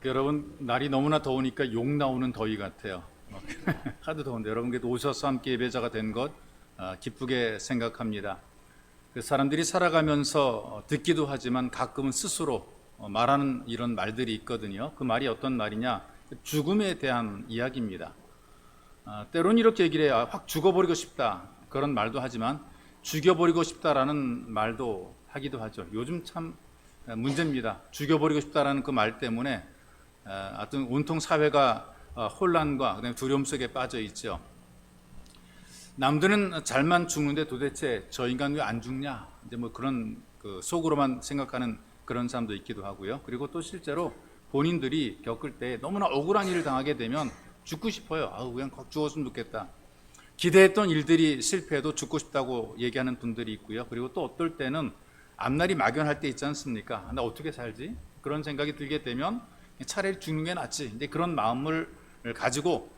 여러분, 날이 너무나 더우니까 욕 나오는 더위 같아요. 하도 더운데 여러분께도 오셔서 함께 예배자가 된 것 기쁘게 생각합니다. 사람들이 살아가면서 듣기도 하지만 가끔은 스스로 말하는 이런 말들이 있거든요. 그 말이 어떤 말이냐? 죽음에 대한 이야기입니다. 때론 이렇게 얘기를 해요. 확 죽어버리고 싶다, 그런 말도 하지만 죽여버리고 싶다라는 말도 하기도 하죠. 요즘 참 문제입니다. 죽여버리고 싶다라는 그 말 때문에 하여튼 온통 사회가 혼란과 그다음에 두려움 속에 빠져 있죠. 남들은 잘만 죽는데 도대체 저 인간 왜 안 죽냐? 이제 뭐 그런 속으로만 생각하는 그런 사람도 있기도 하고요. 그리고 또 실제로 본인들이 겪을 때 너무나 억울한 일을 당하게 되면 죽고 싶어요. 그냥 확 죽었으면 좋겠다. 기대했던 일들이 실패해도 죽고 싶다고 얘기하는 분들이 있고요. 그리고 또 어떨 때는 앞날이 막연할 때 있지 않습니까? 나 어떻게 살지? 그런 생각이 들게 되면 차라리 죽는 게 낫지. 이제 그런 마음을 가지고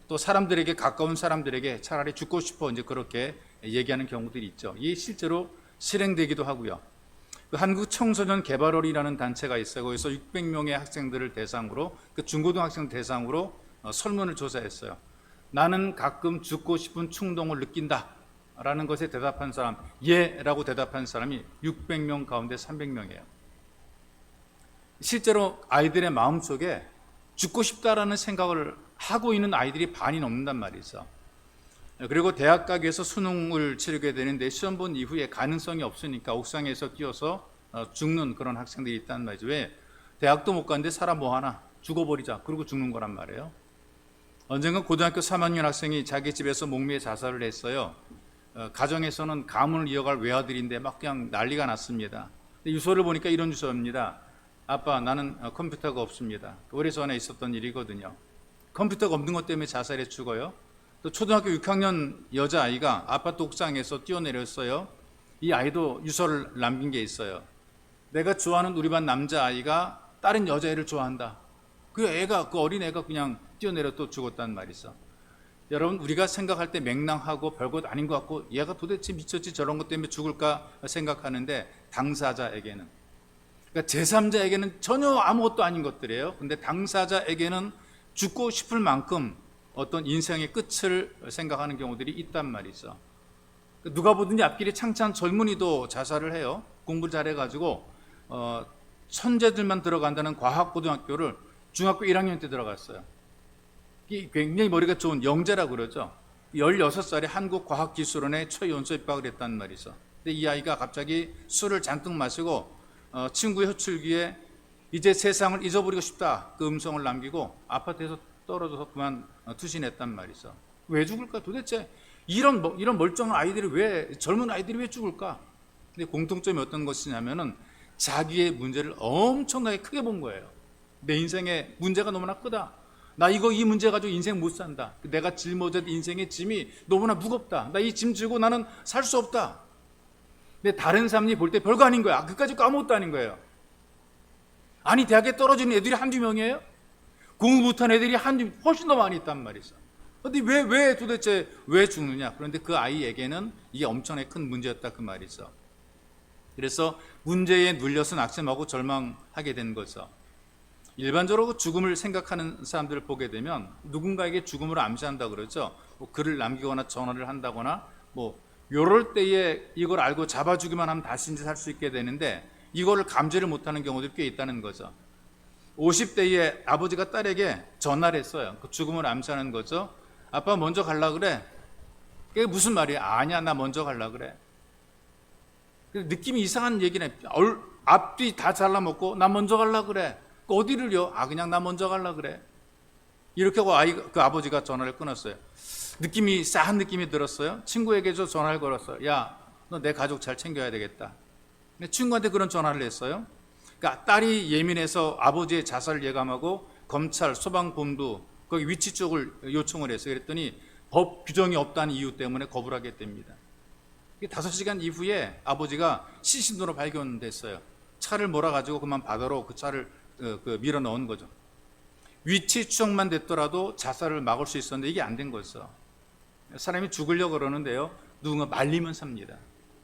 또 사람들에게, 가까운 사람들에게 차라리 죽고 싶어, 이제 그렇게 얘기하는 경우들이 있죠. 이게 실제로 실행되기도 하고요. 한국 청소년 개발원이라는 단체가 있어요. 거기서 600명의 학생들을 대상으로, 중고등학생 대상으로 설문을 조사했어요. 나는 가끔 죽고 싶은 충동을 느낀다 라는 것에 대답한 사람, 예 라고 대답한 사람이 600명 가운데 300명이에요. 실제로 아이들의 마음속에 죽고 싶다라는 생각을 하고 있는 아이들이 반이 넘는단 말이죠. 그리고 대학 가기 위해서 수능을 치르게 되는데 시험 본 이후에 가능성이 없으니까 옥상에서 뛰어서 죽는 그런 학생들이 있다는 말이죠. 왜? 대학도 못 갔는데 살아 뭐하나, 죽어버리자, 그러고 죽는 거란 말이에요. 언젠가 고등학교 3학년 학생이 자기 집에서 목매에 자살을 했어요. 가정에서는 가문을 이어갈 외아들인데 막 그냥 난리가 났습니다. 유서를 보니까 이런 유서입니다. 아빠, 나는 컴퓨터가 없습니다. 오래전에 있었던 일이거든요. 컴퓨터가 없는 것 때문에 자살해 죽어요. 또 초등학교 6학년 여자아이가 아파트 옥상에서 뛰어내렸어요. 이 아이도 유서를 남긴 게 있어요. 내가 좋아하는 우리 반 남자아이가 다른 여자애를 좋아한다. 그 어린애가 그냥 뛰어내려 또 죽었단 말이죠. 여러분, 우리가 생각할 때 맹랑하고 별것 아닌 것 같고 얘가 도대체 미쳤지 저런 것 때문에 죽을까 생각하는데, 당사자에게는, 그러니까 제3자에게는 전혀 아무것도 아닌 것들이에요. 근데 당사자에게는 죽고 싶을 만큼 어떤 인생의 끝을 생각하는 경우들이 있단 말이죠. 누가 보든지 앞길에 창창한 젊은이도 자살을 해요. 공부를 잘해가지고 천재들만 들어간다는 과학고등학교를 중학교 1학년 때 들어갔어요. 굉장히 머리가 좋은 영재라고 그러죠. 16살에 한국과학기술원에 최연소 입학을 했단 말이죠. 근데 이 아이가 갑자기 술을 잔뜩 마시고 친구의 호출기에 이제 세상을 잊어버리고 싶다, 그 음성을 남기고 아파트에서 떨어져서 그만 투신했단 말이죠. 왜 죽을까? 도대체 이런 멀쩡한 아이들이 젊은 아이들이 왜 죽을까? 근데 공통점이 어떤 것이냐면은 자기의 문제를 엄청나게 크게 본 거예요. 내 인생의 문제가 너무나 크다. 나 이 문제 가지고 인생 못 산다. 내가 짊어진 인생의 짐이 너무나 무겁다. 나 이 짐 지고 나는 살 수 없다. 근데 다른 사람이 볼 때 별거 아닌 거야. 그까짓 거 아무것도 아닌 거예요. 아니, 대학에 떨어지는 애들이 한두 명이에요? 공부 못한 애들이 훨씬 더 많이 있단 말이죠. 근데 도대체 왜 죽느냐? 그런데 그 아이에게는 이게 엄청나게 큰 문제였다, 그 말이죠. 그래서 문제에 눌려서 낙심하고 절망하게 된 거죠. 일반적으로 죽음을 생각하는 사람들을 보게 되면 누군가에게 죽음을 암시한다 그러죠. 글을 남기거나 전화를 한다거나 요럴 때에 이걸 알고 잡아주기만 하면 다시 이제 살 수 있게 되는데, 이거를 감지를 못하는 경우들이 꽤 있다는 거죠. 50대에 아버지가 딸에게 전화를 했어요. 그 죽음을 암시하는 거죠. 아빠 먼저 갈라 그래. 그게 무슨 말이야? 아니야, 나 먼저 갈라 그래. 느낌이 이상한 얘기네. 앞뒤 다 잘라먹고 나 먼저 갈라 그래. 어디를요? 그냥 나 먼저 갈라 그래. 이렇게 하고 그 아버지가 전화를 끊었어요. 느낌이 싸한 느낌이 들었어요. 친구에게 전화를 걸었어요. 야, 너 내 가족 잘 챙겨야 되겠다. 근데 친구한테 그런 전화를 했어요. 그러니까 딸이 예민해서 아버지의 자살을 예감하고 검찰, 소방본부 거기 위치 쪽을 요청을 했어요. 그랬더니 법 규정이 없다는 이유 때문에 거부를 하게 됩니다. 5시간 이후에 아버지가 시신으로 발견됐어요. 차를 몰아가지고 그만 바다로 그 차를 밀어 넣은 거죠. 위치 추정만 됐더라도 자살을 막을 수 있었는데 이게 안 된 거죠. 사람이 죽으려고 그러는데요, 누군가 말리면 삽니다.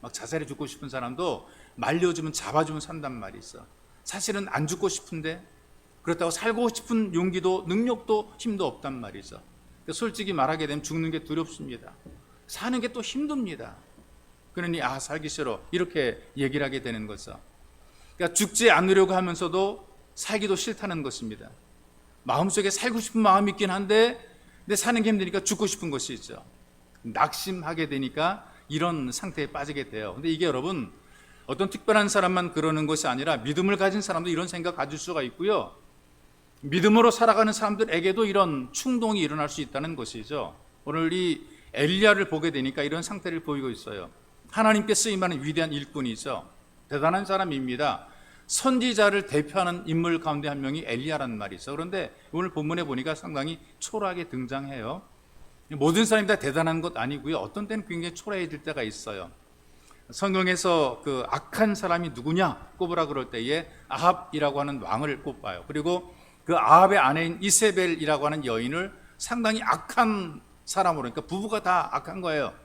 막 자살해 죽고 싶은 사람도 말려주면, 잡아주면 산단 말이 있어. 사실은 안 죽고 싶은데 그렇다고 살고 싶은 용기도 능력도 힘도 없단 말이죠. 솔직히 말하게 되면 죽는 게 두렵습니다. 사는 게 또 힘듭니다. 그러니 살기 싫어 이렇게 얘기를 하게 되는 거죠. 그러니까 죽지 않으려고 하면서도 살기도 싫다는 것입니다. 마음속에 살고 싶은 마음이 있긴 한데 근데 사는 게 힘드니까 죽고 싶은 것이 있죠. 낙심하게 되니까 이런 상태에 빠지게 돼요. 근데 이게 여러분 어떤 특별한 사람만 그러는 것이 아니라 믿음을 가진 사람도 이런 생각 가질 수가 있고요. 믿음으로 살아가는 사람들에게도 이런 충동이 일어날 수 있다는 것이죠. 오늘 이 엘리야를 보게 되니까 이런 상태를 보이고 있어요. 하나님께 쓰임하는 위대한 일꾼이죠. 대단한 사람입니다. 선지자를 대표하는 인물 가운데 한 명이 엘리야라는 말이죠. 그런데 오늘 본문에 보니까 상당히 초라하게 등장해요. 모든 사람이 다 대단한 것 아니고요. 어떤 때는 굉장히 초라해질 때가 있어요. 성경에서 그 악한 사람이 누구냐 꼽으라 그럴 때에 아합이라고 하는 왕을 꼽아요. 그리고 그 아합의 아내인 이세벨이라고 하는 여인을 상당히 악한 사람으로, 그러니까 부부가 다 악한 거예요.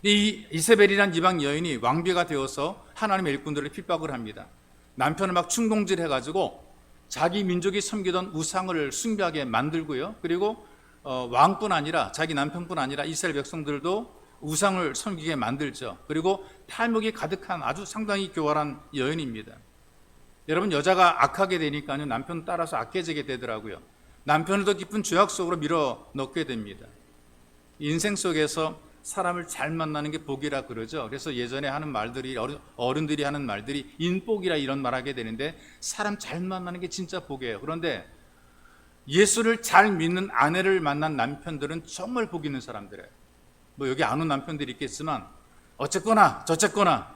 이 이세벨이란 이방 여인이 왕비가 되어서 하나님의 일꾼들을 핍박을 합니다. 남편을 막 충동질 해가지고 자기 민족이 섬기던 우상을 숭배하게 만들고요. 그리고 왕뿐 아니라 자기 남편뿐 아니라 이스라엘 백성들도 우상을 섬기게 만들죠. 그리고 탐욕이 가득한 아주 상당히 교활한 여인입니다. 여러분, 여자가 악하게 되니까요, 남편 따라서 악해지게 되더라고요. 남편을 더 깊은 죄악 속으로 밀어 넣게 됩니다. 인생 속에서 사람을 잘 만나는 게 복이라 그러죠. 그래서 예전에 하는 말들이, 어른들이 하는 말들이 인복이라 이런 말 하게 되는데, 사람 잘 만나는 게 진짜 복이에요. 그런데 예수를 잘 믿는 아내를 만난 남편들은 정말 복 있는 사람들이에요. 뭐 여기 안 온 남편들이 있겠지만 어쨌거나 저쨌거나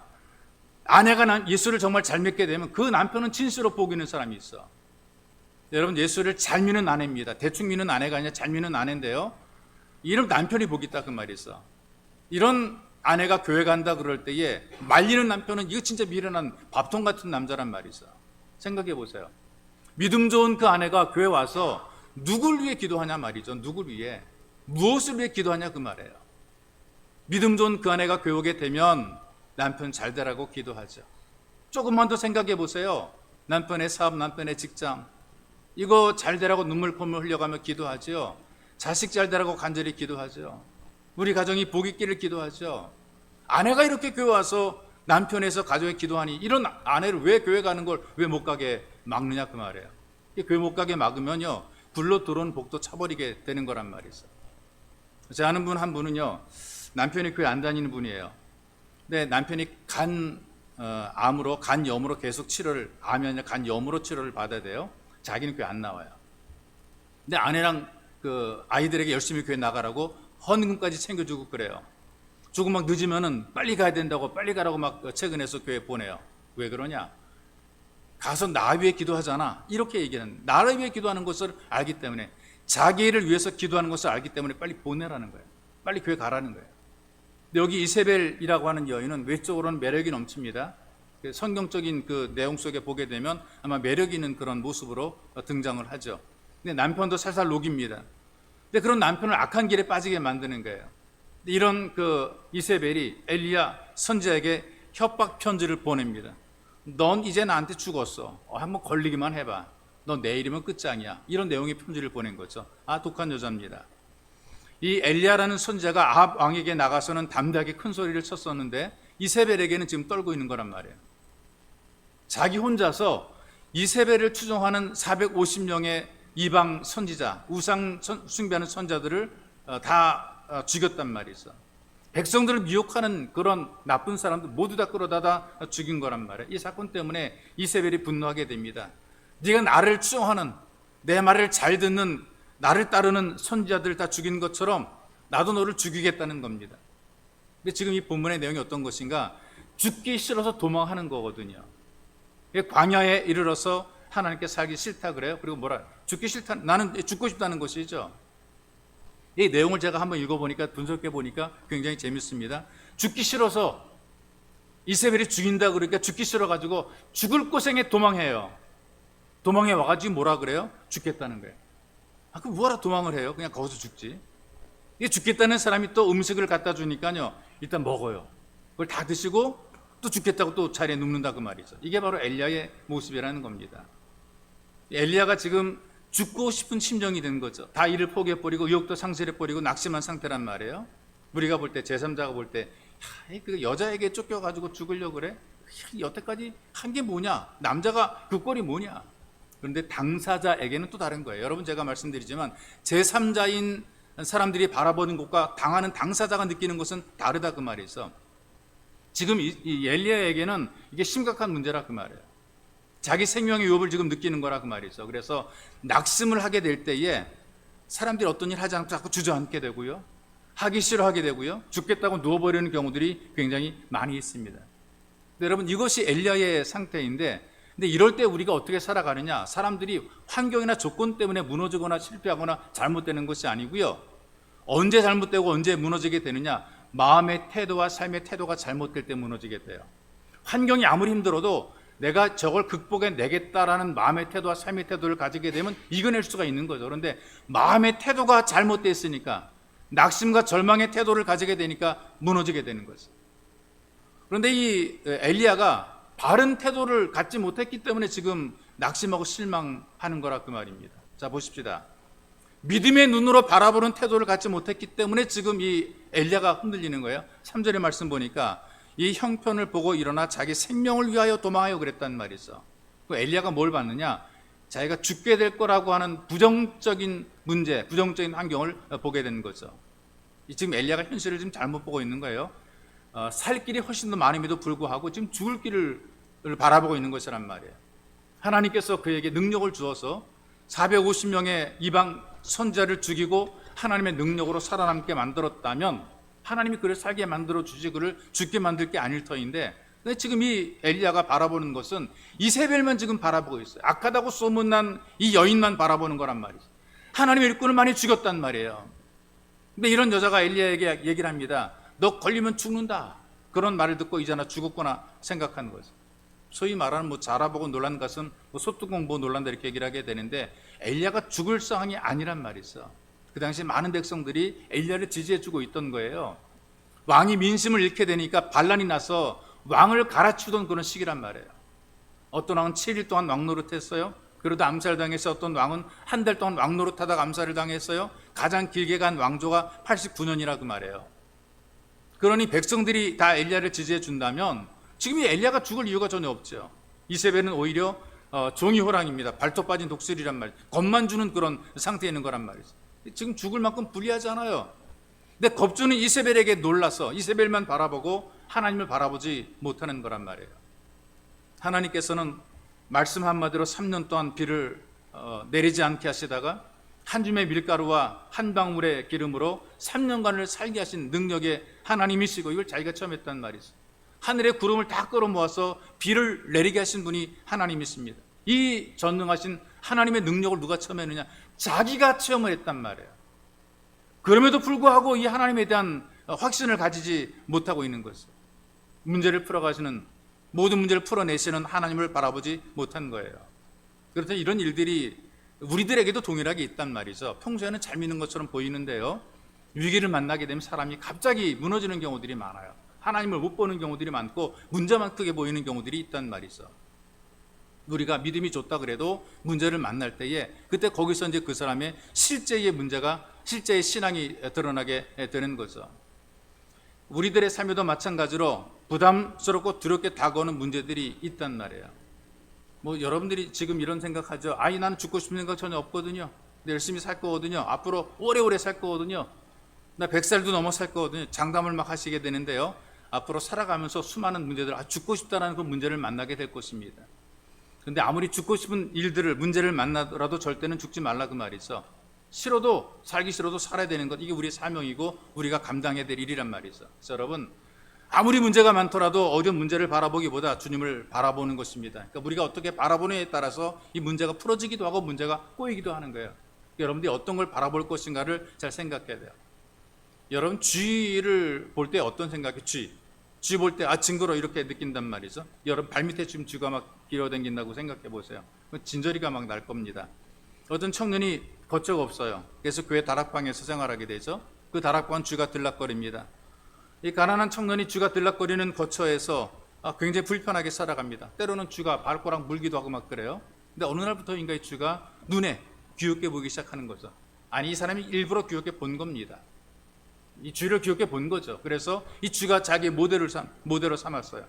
아내가 예수를 정말 잘 믿게 되면 그 남편은 진실로 복 있는 사람이 있어. 여러분, 예수를 잘 믿는 아내입니다. 대충 믿는 아내가 아니라 잘 믿는 아내인데요, 이런 남편이 복 있다 그 말이 있어. 이런 아내가 교회 간다 그럴 때에 말리는 남편은 이거 진짜 미련한 밥통 같은 남자란 말이 있어. 생각해 보세요. 믿음 좋은 그 아내가 교회 와서 누굴 위해 기도하냐 말이죠. 누굴 위해, 무엇을 위해 기도하냐 그 말이에요. 믿음 좋은 그 아내가 교회 오게 되면 남편 잘 되라고 기도하죠. 조금만 더 생각해 보세요. 남편의 사업, 남편의 직장, 이거 잘 되라고 눈물 콧물 흘려가며 기도하죠. 자식 잘 되라고 간절히 기도하죠. 우리 가정이 복 있기를 기도하죠. 아내가 이렇게 교회 와서 남편에서 가정에 기도하니 이런 아내를 왜 교회 가는 걸 왜 못 가게 막느냐 그 말이에요. 교회 못 가게 막으면요, 불로 들어온 복도 차버리게 되는 거란 말이죠. 제가 아는 분 한 분은요, 남편이 교회 안 다니는 분이에요. 근데 남편이 암으로, 간염으로 계속 치료를, 암이 아니라 간염으로 치료를 받아야 돼요. 자기는 교회 안 나와요. 근데 아내랑 그 아이들에게 열심히 교회 나가라고 헌금까지 챙겨주고 그래요. 조금만 늦으면은 빨리 가야 된다고, 빨리 가라고 막 퇴근해서 교회 보내요. 왜 그러냐? 가서 나 위해 기도하잖아, 이렇게 얘기하는, 나를 위해 기도하는 것을 알기 때문에, 자기를 위해서 기도하는 것을 알기 때문에 빨리 보내라는 거예요. 빨리 교회 가라는 거예요. 근데 여기 이세벨이라고 하는 여인은 외적으로는 매력이 넘칩니다. 성경적인 그 내용 속에 보게 되면 아마 매력 있는 그런 모습으로 등장을 하죠. 근데 남편도 살살 녹입니다. 근데 그런 남편을 악한 길에 빠지게 만드는 거예요. 이런 그 이세벨이 엘리야 선지자에게 협박 편지를 보냅니다. 넌 이제 나한테 죽었어. 한번 걸리기만 해봐. 너 내일이면 끝장이야. 이런 내용의 편지를 보낸 거죠. 독한 여자입니다. 이 엘리야라는 선지자가 아합 왕에게 나가서는 담대하게 큰 소리를 쳤었는데 이세벨에게는 지금 떨고 있는 거란 말이에요. 자기 혼자서 이세벨을 추종하는 450명의 이방 선지자, 우상 숭배하는 선자들을 다 죽였단 말이죠. 백성들을 미혹하는 그런 나쁜 사람들 모두 다 끌어다가 죽인 거란 말이에요. 이 사건 때문에 이세벨이 분노하게 됩니다. 네가 나를 추종하는, 내 말을 잘 듣는, 나를 따르는 선지자들 다 죽인 것처럼 나도 너를 죽이겠다는 겁니다. 근데 지금 이 본문의 내용이 어떤 것인가? 죽기 싫어서 도망하는 거거든요. 광야에 이르러서 하나님께 살기 싫다 그래요. 그리고 죽기 싫다, 나는 죽고 싶다는 것이죠. 이 내용을 제가 한번 읽어보니까, 분석해 보니까 굉장히 재밌습니다. 죽기 싫어서, 이세벨이 죽인다 그러니까 죽기 싫어가지고 죽을 고생에 도망해요. 도망해 와가지고 뭐라 그래요? 죽겠다는 거예요. 그럼 뭐하러 도망을 해요? 그냥 거기서 죽지. 이게 죽겠다는 사람이 또 음식을 갖다 주니까요, 일단 먹어요. 그걸 다 드시고 또 죽겠다고 또 자리에 눕는다 그 말이죠. 이게 바로 엘리야의 모습이라는 겁니다. 엘리야가 지금 죽고 싶은 심정이 된 거죠. 다 일을 포기해버리고 의욕도 상실해버리고 낙심한 상태란 말이에요. 우리가 볼 때, 제3자가 볼 때, 그 여자에게 쫓겨가지고 죽으려고 그래? 여태까지 한 게 뭐냐? 남자가 그 꼴이 뭐냐? 그런데 당사자에게는 또 다른 거예요. 여러분, 제가 말씀드리지만 제3자인 사람들이 바라보는 것과 당하는 당사자가 느끼는 것은 다르다 그 말이 있어. 지금 이 엘리야에게는 이게 심각한 문제라 그 말이에요. 자기 생명의 위협을 지금 느끼는 거라 그 말이 있어. 그래서 낙심을 하게 될 때에 사람들이 어떤 일 하지 않고 자꾸 주저앉게 되고요, 하기 싫어하게 되고요, 죽겠다고 누워버리는 경우들이 굉장히 많이 있습니다. 여러분, 이것이 엘리야의 상태인데, 근데 이럴 때 우리가 어떻게 살아가느냐? 사람들이 환경이나 조건 때문에 무너지거나 실패하거나 잘못되는 것이 아니고요, 언제 잘못되고 언제 무너지게 되느냐? 마음의 태도와 삶의 태도가 잘못될 때 무너지게 돼요. 환경이 아무리 힘들어도 내가 저걸 극복해내겠다라는 마음의 태도와 삶의 태도를 가지게 되면 이겨낼 수가 있는 거죠. 그런데 마음의 태도가 잘못됐으니까, 낙심과 절망의 태도를 가지게 되니까 무너지게 되는 거죠. 그런데 이 엘리야가 바른 태도를 갖지 못했기 때문에 지금 낙심하고 실망하는 거라 그 말입니다. 자, 보십시다. 믿음의 눈으로 바라보는 태도를 갖지 못했기 때문에 지금 이 엘리야가 흔들리는 거예요. 3절의 말씀 보니까 이 형편을 보고 일어나 자기 생명을 위하여 도망하여 그랬단 말이 있어. 그 엘리야가 뭘 봤느냐? 자기가 죽게 될 거라고 하는 부정적인 문제, 부정적인 환경을 보게 된 거죠. 지금 엘리야가 현실을 지금 잘못 보고 있는 거예요. 살 길이 훨씬 더 많음에도 불구하고 지금 죽을 길을 바라보고 있는 것이란 말이에요. 하나님께서 그에게 능력을 주어서 450명의 이방 선지자를 죽이고 하나님의 능력으로 살아남게 만들었다면 하나님이 그를 살게 만들어 주지 그를 죽게 만들 게 아닐 터인데, 근데 지금 이 엘리야가 바라보는 것은 이세벨만 지금 바라보고 있어요. 악하다고 소문난 이 여인만 바라보는 거란 말이죠. 하나님의 일꾼을 많이 죽였단 말이에요. 근데 이런 여자가 엘리야에게 얘기를 합니다. 너 걸리면 죽는다. 그런 말을 듣고 이제나 죽었구나 생각한 거죠. 소위 말하는 자라보고 놀란 것은 소뚜껑 보고 놀란다 이렇게 얘기를 하게 되는데, 엘리야가 죽을 상황이 아니란 말이 있어. 그 당시 많은 백성들이 엘리야를 지지해주고 있던 거예요. 왕이 민심을 잃게 되니까 반란이 나서 왕을 갈아치우던 그런 시기란 말이에요. 어떤 왕은 7일 동안 왕노릇했어요. 그러다 암살당해서 어떤 왕은 한 달 동안 왕노릇하다가 암살을 당했어요. 가장 길게 간 왕조가 89년이라 그 말이에요. 그러니 백성들이 다 엘리야를 지지해 준다면 지금 이 엘리야가 죽을 이유가 전혀 없죠. 이세벨은 오히려 종이 호랑입니다. 발톱 빠진 독수리란 말이에요. 겁만 주는 그런 상태에 있는 거란 말이죠. 지금 죽을 만큼 불리하잖아요. 근데 겁주는 이세벨에게 놀라서 이세벨만 바라보고 하나님을 바라보지 못하는 거란 말이에요. 하나님께서는 말씀 한마디로 3년 동안 비를 내리지 않게 하시다가 한 줌의 밀가루와 한 방울의 기름으로 3년간을 살게 하신 능력의 하나님이시고, 이걸 자기가 처음 했단 말이죠. 하늘의 구름을 다 끌어모아서 비를 내리게 하신 분이 하나님이십니다. 이 전능하신 하나님의 능력을 누가 처음 했느냐? 자기가 체험을 했단 말이에요. 그럼에도 불구하고 이 하나님에 대한 확신을 가지지 못하고 있는 것이죠. 문제를 풀어가시는, 모든 문제를 풀어내시는 하나님을 바라보지 못한 거예요. 그렇다면 이런 일들이 우리들에게도 동일하게 있단 말이죠. 평소에는 잘 믿는 것처럼 보이는데요, 위기를 만나게 되면 사람이 갑자기 무너지는 경우들이 많아요. 하나님을 못 보는 경우들이 많고 문제만 크게 보이는 경우들이 있단 말이죠. 우리가 믿음이 좋다 그래도 문제를 만날 때에 그때 거기서 이제 그 사람의 실제의 문제가, 실제의 신앙이 드러나게 되는 거죠. 우리들의 삶에도 마찬가지로 부담스럽고 두렵게 다가오는 문제들이 있단 말이에요. 여러분들이 지금 이런 생각하죠. 나는 죽고 싶은 생각 전혀 없거든요. 열심히 살 거거든요. 앞으로 오래오래 살 거거든요. 나 100살도 넘어 살 거거든요. 장담을 막 하시게 되는데요, 앞으로 살아가면서 수많은 문제들, 죽고 싶다는 그 문제를 만나게 될 것입니다. 그런데 아무리 죽고 싶은 일들을, 문제를 만나더라도 절대는 죽지 말라 그 말이죠. 싫어도, 살기 싫어도 살아야 되는 것, 이게 우리의 사명이고 우리가 감당해야 될 일이란 말이죠. 그래서 여러분, 아무리 문제가 많더라도 어려운 문제를 바라보기보다 주님을 바라보는 것입니다. 그러니까 우리가 어떻게 바라보느냐에 따라서 이 문제가 풀어지기도 하고 문제가 꼬이기도 하는 거예요. 여러분들이 어떤 걸 바라볼 것인가를 잘 생각해야 돼요. 여러분, 쥐를 볼 때 어떤 생각이? 쥐 볼 때 징그러 이렇게 느낀단 말이죠. 여러분 발밑에 지금 쥐가 막 기어다닌다고 생각해 보세요. 진저리가 막 날 겁니다. 어떤 청년이 거처가 없어요. 그래서 교회 다락방에서 생활하게 되죠. 그 다락방은 쥐가 들락거립니다. 이 가난한 청년이 쥐가 들락거리는 거처에서 굉장히 불편하게 살아갑니다. 때로는 쥐가 발가락 물기도 하고 막 그래요. 근데 어느 날부터인가 이 주가 눈에 귀엽게 보이기 시작하는 거죠. 아니, 이 사람이 일부러 귀엽게 본 겁니다. 이 주를 귀엽게 본 거죠. 그래서 이 주가 자기 모델로 삼았어요.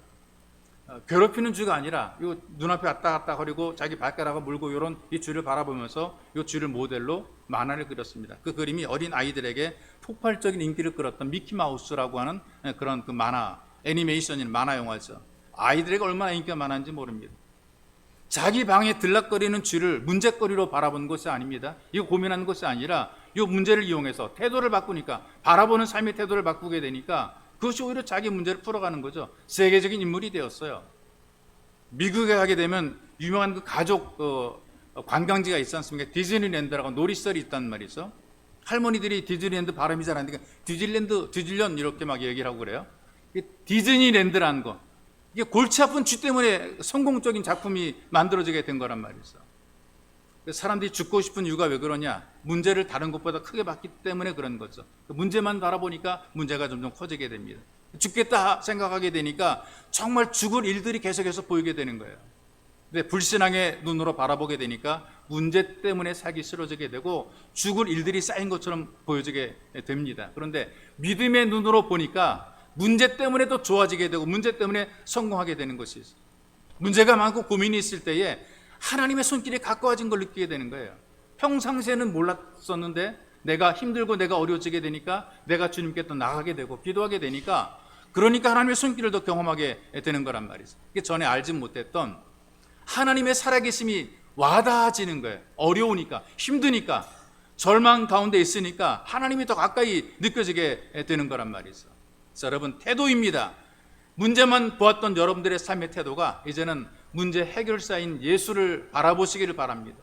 괴롭히는 주가 아니라 이 눈앞에 왔다 갔다 거리고 자기 발가락을 물고 이런 이 주를 바라보면서 이 주를 모델로 만화를 그렸습니다. 그 그림이 어린 아이들에게 폭발적인 인기를 끌었던 미키마우스라고 하는 그런 그 만화, 애니메이션인 만화 영화죠. 아이들에게 얼마나 인기가 많았는지 모릅니다. 자기 방에 들락거리는 쥐를 문제거리로 바라보는 것이 아닙니다. 이거 고민하는 것이 아니라 이 문제를 이용해서 태도를 바꾸니까, 바라보는 삶의 태도를 바꾸게 되니까 그것이 오히려 자기 문제를 풀어가는 거죠. 세계적인 인물이 되었어요. 미국에 가게 되면 유명한 그 가족 관광지가 있지 않습니까? 디즈니랜드라고 놀이시설이 있단 말이죠. 할머니들이 디즈니랜드 발음이 잘 안 되니까 디질런 이렇게 막 얘기를 하고 그래요. 디즈니랜드라는 거, 이게 골치 아픈 쥐 때문에 성공적인 작품이 만들어지게 된 거란 말이죠. 사람들이 죽고 싶은 이유가 왜 그러냐? 문제를 다른 것보다 크게 봤기 때문에 그런 거죠. 문제만 바라보니까 문제가 점점 커지게 됩니다. 죽겠다 생각하게 되니까 정말 죽을 일들이 계속해서 보이게 되는 거예요. 근데 불신앙의 눈으로 바라보게 되니까 문제 때문에 살기 싫어지게 되고 죽을 일들이 쌓인 것처럼 보여지게 됩니다. 그런데 믿음의 눈으로 보니까 문제 때문에 더 좋아지게 되고 문제 때문에 성공하게 되는 것이 있어요. 문제가 많고 고민이 있을 때에 하나님의 손길이 가까워진 걸 느끼게 되는 거예요. 평상시에는 몰랐었는데 내가 힘들고 내가 어려워지게 되니까 내가 주님께 또 나가게 되고 기도하게 되니까, 그러니까 하나님의 손길을 더 경험하게 되는 거란 말이죠. 이게 전에 알지 못했던 하나님의 살아계심이 와닿아지는 거예요. 어려우니까, 힘드니까, 절망 가운데 있으니까 하나님이 더 가까이 느껴지게 되는 거란 말이죠. 자, 여러분, 태도입니다. 문제만 보았던 여러분들의 삶의 태도가 이제는 문제 해결사인 예수를 바라보시기를 바랍니다.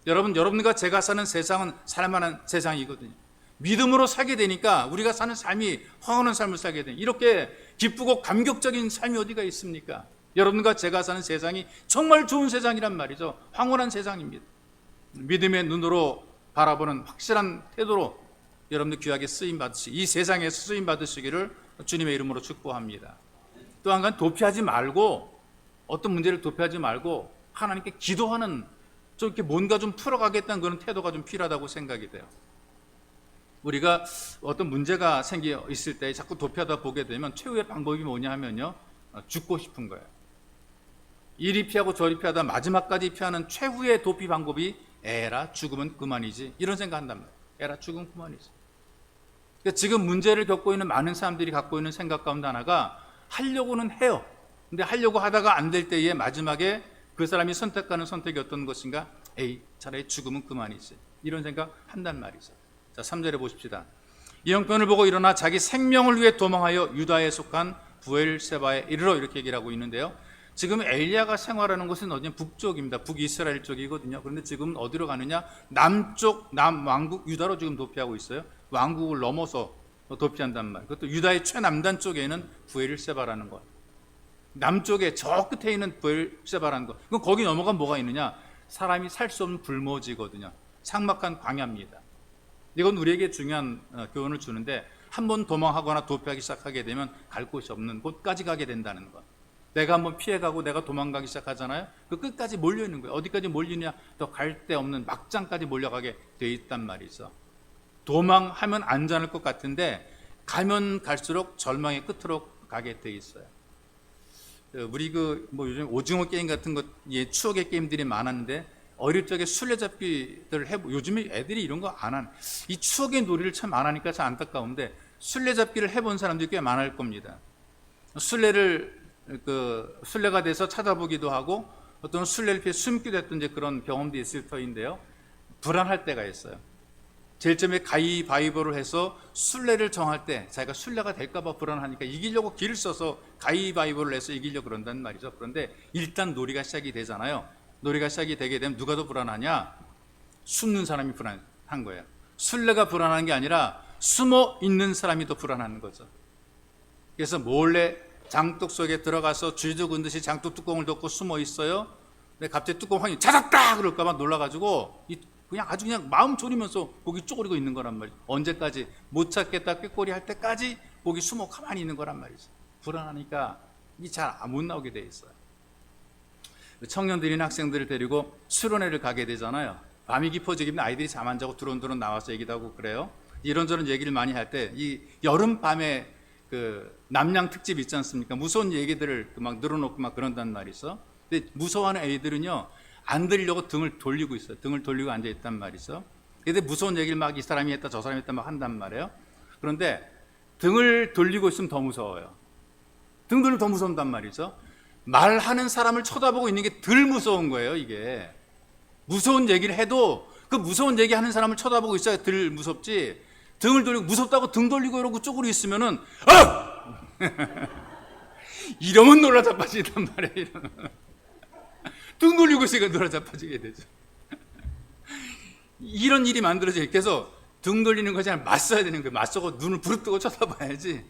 여러분과 제가 사는 세상은 살만한 세상이거든요. 믿음으로 살게 되니까 우리가 사는 삶이 황홀한 삶을 살게 돼요. 이렇게 기쁘고 감격적인 삶이 어디가 있습니까? 여러분과 제가 사는 세상이 정말 좋은 세상이란 말이죠. 황홀한 세상입니다. 믿음의 눈으로 바라보는 확실한 태도로 여러분들 귀하게 쓰임받으시기, 이 세상에서 쓰임받으시기를 주님의 이름으로 축복합니다. 또 한 가지, 도피하지 말고, 어떤 문제를 도피하지 말고 하나님께 기도하는, 좀 이렇게 뭔가 좀 풀어가겠다는 그런 태도가 좀 필요하다고 생각이 돼요. 우리가 어떤 문제가 생겨 있을 때 자꾸 도피하다 보게 되면 최후의 방법이 뭐냐 하면요, 죽고 싶은 거예요. 이리 피하고 저리 피하다 마지막까지 피하는 최후의 도피 방법이 에라 죽으면 그만이지, 이런 생각한단 말이에요. 에라 죽으면 그만이지. 그러니까 지금 문제를 겪고 있는 많은 사람들이 갖고 있는 생각 가운데 하나가, 하려고는 해요. 근데 하려고 하다가 안 될 때에 마지막에 그 사람이 선택하는 선택이 어떤 것인가? 에이, 차라리 죽으면 그만이지, 이런 생각 한단 말이죠. 자, 3절에 보십시다. 이 형편을 보고 일어나 자기 생명을 위해 도망하여 유다에 속한 부엘세바에 이르러, 이렇게 얘기를 하고 있는데요. 지금 엘리야가 생활하는 곳은 어디냐? 북쪽입니다. 북이스라엘 쪽이거든요. 그런데 지금 어디로 가느냐? 남쪽, 남왕국 유다로 지금 도피하고 있어요. 왕국을 넘어서 도피한단 말이에요. 그것도 유다의 최남단 쪽에 있는 부엘세바라는 것. 남쪽에 저 끝에 있는 부엘세바라는 것. 그럼 거기 넘어가면 뭐가 있느냐? 사람이 살 수 없는 불모지거든요. 삭막한 광야입니다. 이건 우리에게 중요한 교훈을 주는데, 한번 도망하거나 도피하기 시작하게 되면 갈 곳이 없는 곳까지 가게 된다는 것. 내가 한번 피해가고 내가 도망가기 시작하잖아요. 그 끝까지 몰려있는 거예요. 어디까지 몰리냐? 더 갈 데 없는 막장까지 몰려가게 돼 있단 말이죠. 도망하면 안전할 것 같은데 가면 갈수록 절망의 끝으로 가게 돼 있어요. 우리 요즘 오징어 게임 같은 것, 추억의 게임들이 많았는데, 어릴 적에 술래잡기들 요즘에 애들이 이런 거 안 하는, 이 추억의 놀이를 참 안 하니까 참 안타까운데, 술래잡기를 해본 사람들이 꽤 많을 겁니다. 술래가 돼서 찾아보기도 하고, 어떤 술래를 피해 숨기도 했던 그런 경험도 있을 터인데요. 불안할 때가 있어요. 제일 처음에 가위바위보를 해서 술래를 정할 때 자기가 술래가 될까봐 불안하니까 이기려고 길을 써서 가위바위보를 해서 이기려고 그런단 말이죠. 그런데 일단 놀이가 시작이 되잖아요. 놀이가 시작이 되게 되면 누가 더 불안하냐? 숨는 사람이 불안한 거예요. 술래가 불안한 게 아니라 숨어 있는 사람이 더 불안한 거죠. 그래서 몰래 장독 속에 들어가서 쥐도 긋듯이 장독 뚜껑을 덮고 숨어 있어요. 근데 갑자기 뚜껑 확 찾았다 그럴까봐 놀라가지고 그냥 아주 그냥 마음 졸이면서 고기 쪼그리고 있는 거란 말이죠. 언제까지? 못 찾겠다 꾀꼬리 할 때까지 고기 숨어 가만히 있는 거란 말이죠. 불안하니까 이 잘 못 나오게 돼 있어요. 청년들이나 학생들을 데리고 수련회를 가게 되잖아요. 밤이 깊어지면 아이들이 잠 안 자고 두런두런 나와서 얘기도 하고 그래요. 이런저런 얘기를 많이 할 때 이 여름 밤에 그 남양 특집 있지 않습니까? 무서운 얘기들을 막 늘어놓고 막 그런단 말이죠. 근데 무서워하는 애들은요 안 들으려고 등을 돌리고 있어요. 등을 돌리고 앉아 있단 말이죠. 근데 무서운 얘기를 막 이 사람이 했다 저 사람이 했다 막 한단 말이에요. 그런데 등을 돌리고 있으면 더 무서워요. 등 돌리면 더 무서운단 말이죠. 말하는 사람을 쳐다보고 있는 게 덜 무서운 거예요. 이게 무서운 얘기를 해도 그 무서운 얘기 하는 사람을 쳐다보고 있어야 덜 무섭지. 등을 돌리고 무섭다고 등 돌리고 이러고 쪼그려 있으면은 이러면 놀라 자빠지단 말이에요. 등 돌리고 있으니까 놀라 자빠지게 되죠. 이런 일이 만들어져요. 그래서 등 돌리는 것이 아니라 맞서야 되는 거예요. 맞서고 눈을 부릅뜨고 쳐다봐야지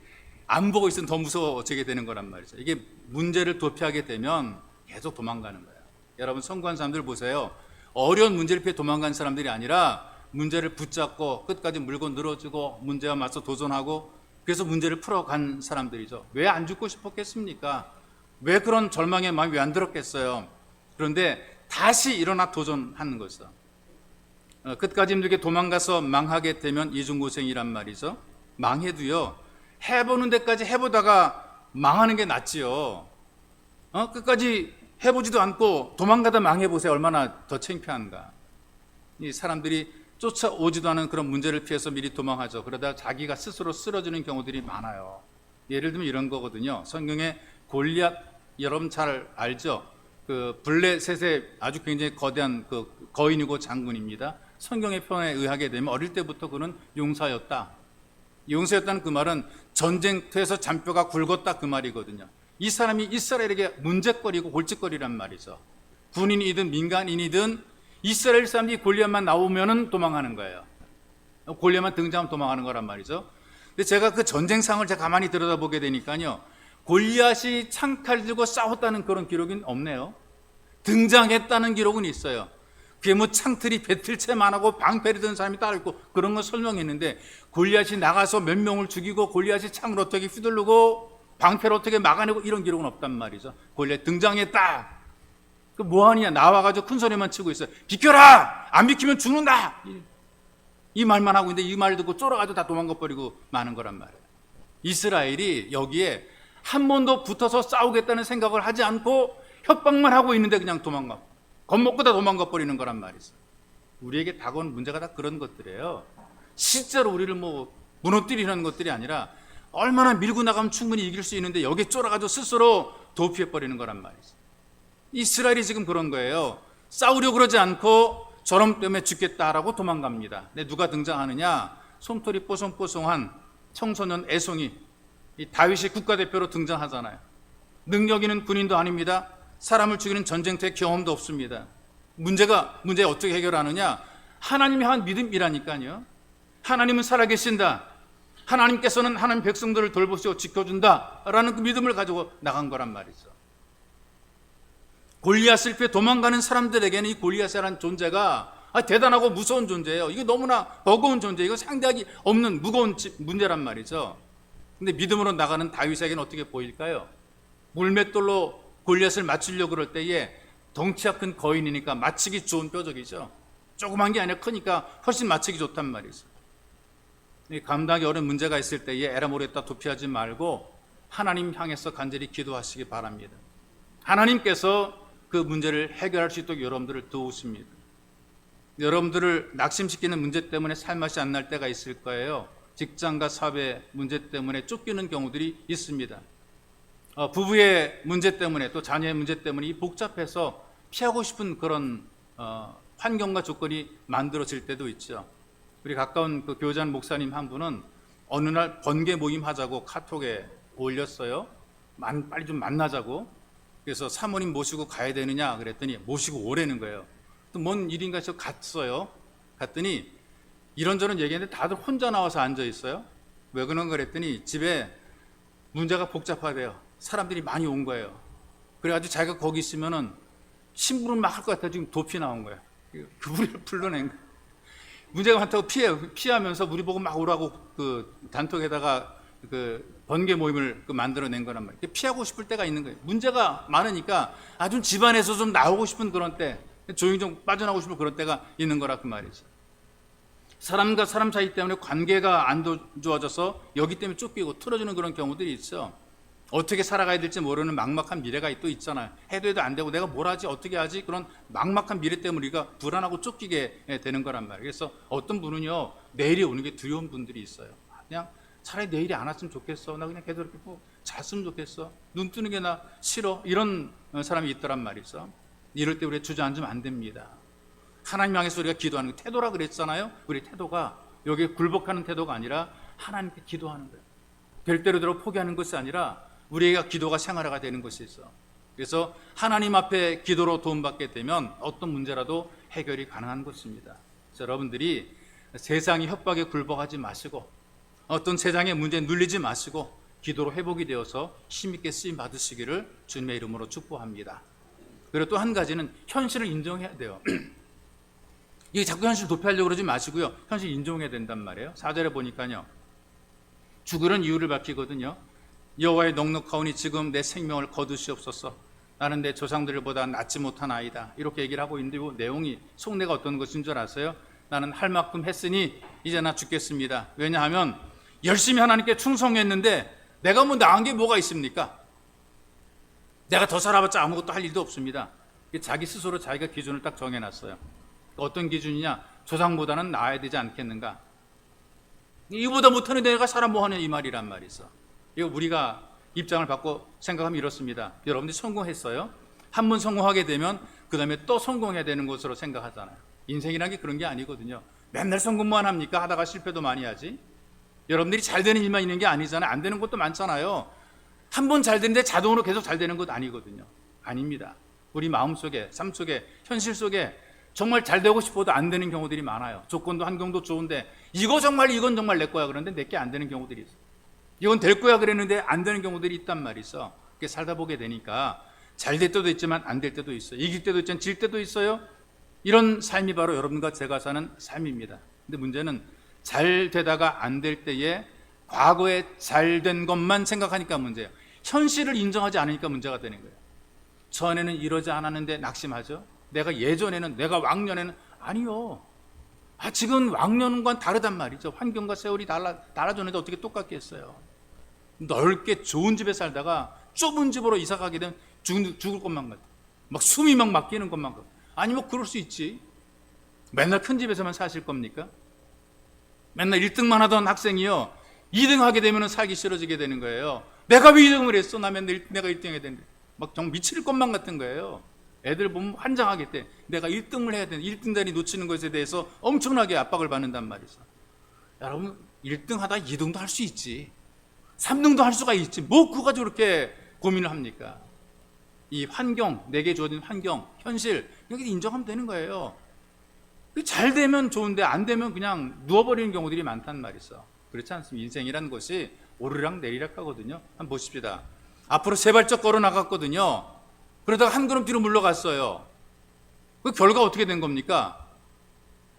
안 보고 있으면 더 무서워지게 되는 거란 말이죠. 이게 문제를 도피하게 되면 계속 도망가는 거예요. 여러분 성공한 사람들 보세요. 어려운 문제를 피해 도망간 사람들이 아니라 문제를 붙잡고 끝까지 물고 늘어지고 문제와 맞서 도전하고 그래서 문제를 풀어간 사람들이죠. 왜 안 죽고 싶었겠습니까? 왜 그런 절망의 마음이 왜 안 들었겠어요? 그런데 다시 일어나 도전하는 것이죠. 끝까지 힘들게 도망가서 망하게 되면 이중고생이란 말이죠. 망해도요 해보는 데까지 해보다가 망하는 게 낫지요. 끝까지 해보지도 않고 도망가다 망해보세요. 얼마나 더 창피한가. 이 사람들이 쫓아오지도 않은 그런 문제를 피해서 미리 도망하죠. 그러다 자기가 스스로 쓰러지는 경우들이 많아요. 예를 들면 이런 거거든요. 성경에 골리앗 여러분 잘 알죠? 그 블레셋의 아주 굉장히 거대한 그 거인이고 장군입니다. 성경의 표현에 의하게 되면 어릴 때부터 그는 용사였다. 용사였다는 그 말은 전쟁터에서 잔뼈가 굵었다 그 말이거든요. 이 사람이 이스라엘에게 문제거리고 골칫거리란 말이죠. 군인이든 민간인이든 이스라엘 사람들이 골리앗만 나오면은 도망하는 거예요. 골리앗만 등장하면 도망하는 거란 말이죠. 근데 제가 그 전쟁상을 제가 가만히 들여다보게 되니까요. 골리앗이 창칼 들고 싸웠다는 그런 기록은 없네요. 등장했다는 기록은 있어요. 그게 뭐 창틀이 배틀채만 하고 방패를 든 사람이 따로 있고 그런 거 설명했는데 골리앗이 나가서 몇 명을 죽이고 골리앗이 창을 어떻게 휘두르고 방패를 어떻게 막아내고 이런 기록은 없단 말이죠. 골리앗 등장했다. 그 뭐하냐 나와가지고 큰 소리만 치고 있어요. 비켜라! 안 비키면 죽는다! 이 말만 하고 있는데 이 말 듣고 쫄아가지고 다 도망가버리고 마는 거란 말이에요. 이스라엘이 여기에 한 번도 붙어서 싸우겠다는 생각을 하지 않고 협박만 하고 있는데 그냥 도망가. 겁먹고 다 도망가 버리는 거란 말이죠. 우리에게 다가오는 문제가 다 그런 것들이에요. 실제로 우리를 뭐 무너뜨리는 것들이 아니라 얼마나 밀고 나가면 충분히 이길 수 있는데 여기에 쫄아가지고 스스로 도피해 버리는 거란 말이죠. 이스라엘이 지금 그런 거예요. 싸우려고 그러지 않고 저럼 때문에 죽겠다라고 도망갑니다. 근데 누가 등장하느냐? 솜털이 뽀송뽀송한 청소년 애송이 이 다윗이 국가대표로 등장하잖아요. 능력 있는 군인도 아닙니다. 사람을 죽이는 전쟁터의 경험도 없습니다. 문제 어떻게 해결하느냐? 하나님이 한 믿음이라니까요. 하나님은 살아계신다. 하나님께서는 하나님 백성들을 돌보시고 지켜준다라는 그 믿음을 가지고 나간 거란 말이죠. 골리앗을 피해 도망가는 사람들에게는 이 골리앗이라는 존재가 대단하고 무서운 존재예요. 이거 너무나 버거운 존재, 이거 상대하기 없는 무거운 문제란 말이죠. 근데 믿음으로 나가는 다윗에게는 어떻게 보일까요? 물맷돌로 골리앗을 맞추려고 그럴 때에 덩치가 큰 거인이니까 맞추기 좋은 뼈적이죠. 조그만 게 아니라 크니까 훨씬 맞추기 좋단 말이죠. 감당하기 어려운 문제가 있을 때에 에라모르겠다 도피하지 말고 하나님 향해서 간절히 기도하시기 바랍니다. 하나님께서 그 문제를 해결할 수 있도록 여러분들을 도우십니다. 여러분들을 낙심시키는 문제 때문에 살맛이 안 날 때가 있을 거예요. 직장과 사업의 문제 때문에 쫓기는 경우들이 있습니다. 부부의 문제 때문에 또 자녀의 문제 때문에 복잡해서 피하고 싶은 그런 환경과 조건이 만들어질 때도 있죠. 우리 가까운 그 교장 목사님 한 분은 어느 날 번개 모임 하자고 카톡에 올렸어요. 빨리 좀 만나자고. 그래서 사모님 모시고 가야 되느냐 그랬더니 모시고 오라는 거예요. 또 뭔 일인가 해서 갔어요. 갔더니 이런저런 얘기했는데 다들 혼자 나와서 앉아 있어요. 왜 그런가 그랬더니 집에 문제가 복잡하대요. 사람들이 많이 온 거예요. 그래가지고 자기가 거기 있으면은 심부름 막 할 것 같아. 지금 도피 나온 거예요. 그분을 불러낸 거예요. 문제가 많다고 피하면서 우리 보고 막 오라고 그 단톡에다가 그 번개 모임을 만들어낸 거란 말이에요. 피하고 싶을 때가 있는 거예요. 문제가 많으니까 아주 집안에서 좀 나오고 싶은 그런 때, 조용히 좀 빠져나오고 싶은 그런 때가 있는 거라 그 말이죠. 사람과 사람 사이 때문에 관계가 안 좋아져서 여기 때문에 쫓기고 틀어지는 그런 경우들이 있어. 어떻게 살아가야 될지 모르는 막막한 미래가 또 있잖아요. 해도 안 되고 내가 뭘 하지 어떻게 하지 그런 막막한 미래 때문에 우리가 불안하고 쫓기게 되는 거란 말이에요. 그래서 어떤 분은요 내일이 오는 게 두려운 분들이 있어요. 그냥 차라리 내일이 안 왔으면 좋겠어. 나 그냥 계속 이렇게 잤으면 좋겠어. 눈 뜨는 게 나 싫어. 이런 사람이 있더란 말이죠. 이럴 때 우리가 주저앉으면 안 됩니다. 하나님 향해서 우리가 기도하는 태도라 그랬잖아요. 우리 태도가 여기에 굴복하는 태도가 아니라 하나님께 기도하는 거예요. 될 대로 대로 포기하는 것이 아니라 우리가 기도가 생활화가 되는 것이 있어. 그래서 하나님 앞에 기도로 도움받게 되면 어떤 문제라도 해결이 가능한 것입니다. 그래서 여러분들이 세상의 협박에 굴복하지 마시고 어떤 세상의 문제에 눌리지 마시고 기도로 회복이 되어서 힘있게 쓰임 받으시기를 주님의 이름으로 축복합니다. 그리고 또 한 가지는 현실을 인정해야 돼요. 이게 자꾸 현실 도피하려고 그러지 마시고요. 현실 인정해야 된단 말이에요. 4절에 보니까요. 죽으려는 이유를 밝히거든요. 여호와의 넉넉하오니 지금 내 생명을 거두시옵소서. 나는 내 조상들보다 낫지 못한 아이다. 이렇게 얘기를 하고 있는데 이 내용이 속내가 어떤 것인 줄 아세요? 나는 할 만큼 했으니 이제 나 죽겠습니다. 왜냐하면 열심히 하나님께 충성했는데 내가 뭐 나은 게 뭐가 있습니까? 내가 더 살아봤자 아무것도 할 일도 없습니다. 자기 스스로 자기가 기준을 딱 정해놨어요. 어떤 기준이냐? 조상보다는 나아야 되지 않겠는가? 이보다 못하는 내가 살아 뭐하냐 이 말이란 말이죠. 이거 우리가 입장을 바꿔 생각하면 이렇습니다. 여러분들이 성공했어요. 한 번 성공하게 되면 그 다음에 또 성공해야 되는 것으로 생각하잖아요. 인생이란 게 그런 게 아니거든요. 맨날 성공만 합니까? 하다가 실패도 많이 하지. 여러분들이 잘 되는 일만 있는 게 아니잖아요. 안 되는 것도 많잖아요. 한 번 잘 되는데 자동으로 계속 잘 되는 것 아니거든요. 아닙니다. 우리 마음속에, 삶 속에, 현실 속에 정말 잘 되고 싶어도 안 되는 경우들이 많아요. 조건도 환경도 좋은데 이건 정말 내 거야 그런데 내게 안 되는 경우들이 있어요. 이건 될 거야 그랬는데 안 되는 경우들이 있단 말이죠. 그렇게 살다 보게 되니까 잘 될 때도 있지만 안 될 때도 있어요. 이길 때도 있지만 질 때도 있어요. 이런 삶이 바로 여러분과 제가 사는 삶입니다. 근데 문제는 잘 되다가 안 될 때에 과거에 잘 된 것만 생각하니까 문제예요. 현실을 인정하지 않으니까 문제가 되는 거예요. 전에는 이러지 않았는데 낙심하죠. 내가 예전에는, 내가 왕년에는 아니요. 지금 왕년과는 다르단 말이죠. 환경과 세월이 달라졌는데 어떻게 똑같겠어요. 넓게 좋은 집에 살다가 좁은 집으로 이사 가게 되면 죽을 것만 같아. 막 숨이 막 막히는 것만 같아. 아니 뭐 그럴 수 있지. 맨날 큰 집에서만 사실 겁니까? 맨날 1등만 하던 학생이요 2등 하게 되면 살기 싫어지게 되는 거예요. 내가 왜 2등을 했어? 나 맨날 내가 1등 해야 되는데 막 정말 미칠 것만 같은 거예요. 애들 보면 환장하게 돼. 내가 1등을 해야 되는 1등 자리 놓치는 것에 대해서 엄청나게 압박을 받는단 말이죠. 여러분 1등 하다 2등도 할 수 있지. 3등도 할 수가 있지. 뭐 그거 가지고 그렇게 고민을 합니까? 이 환경, 내게 주어진 환경, 현실 이렇게 인정하면 되는 거예요. 잘 되면 좋은데 안 되면 그냥 누워버리는 경우들이 많단 말이죠. 그렇지 않습니까? 인생이라는 것이 오르락 내리락 하거든요. 한번 보십시다. 앞으로 세 발짝 걸어 나갔거든요. 그러다가 한 걸음 뒤로 물러갔어요. 그 결과 어떻게 된 겁니까?